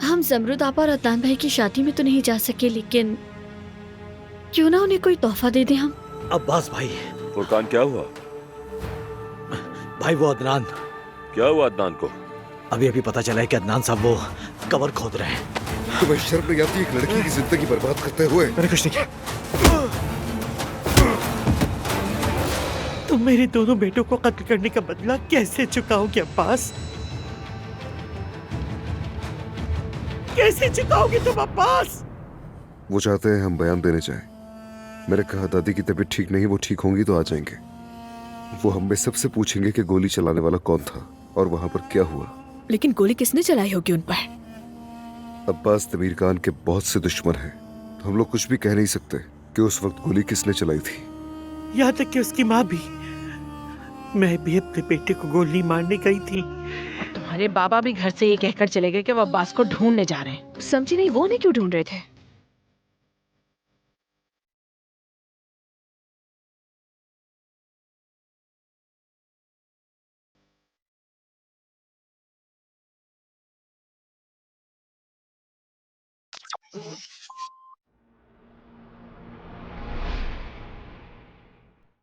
हम जमरुद आपा और अदनान भाई की शादी में तो नहीं जा सके, लेकिन क्यों ना उन्हें कोई तोहफा दे दे हम। अब्बास भाई। फुरकान, क्या हुआ? भाई वो अदनान। क्या हुआ अदनान को? अभी अभी पता चला है कि अदनान साहब वो कबर खोद रहे हैं। तुम्हें शर्म नहीं आती एक लड़की की जिंदगी बर्बाद करते हुए? मैंने कुछ नहीं किया। तुम मेरे दोनों बेटों को कत्ल करने का बदला कैसे चुकाओगे अब्बास? कैसे चुकाओगे तुम अब्बास? वो चाहते हैं हम बयान देने जाएं। मैंने कहा दादी की तबीयत ठीक नहीं, वो ठीक होंगी तो आ जाएंगे। वो हम में सबसे पूछेंगे कि गोली चलाने वाला कौन था और वहां पर क्या हुआ। लेकिन गोली किसने चलाई होगी उन पर? अब्बास तमीर खान के बहुत से दुश्मन हैं, तो हम लोग कुछ भी कह नहीं सकते कि उस वक्त गोली किसने चलाई थी। यहाँ तक कि उसकी माँ भी। मैं भी अपने बेटे को गोली मारने गई थी। तुम्हारे बाबा भी घर से ये कहकर चले गए कि वो अब्बास को ढूंढने जा रहे हैं। समझी नहीं, वो उन्हें क्यों ढूंढ रहे थे?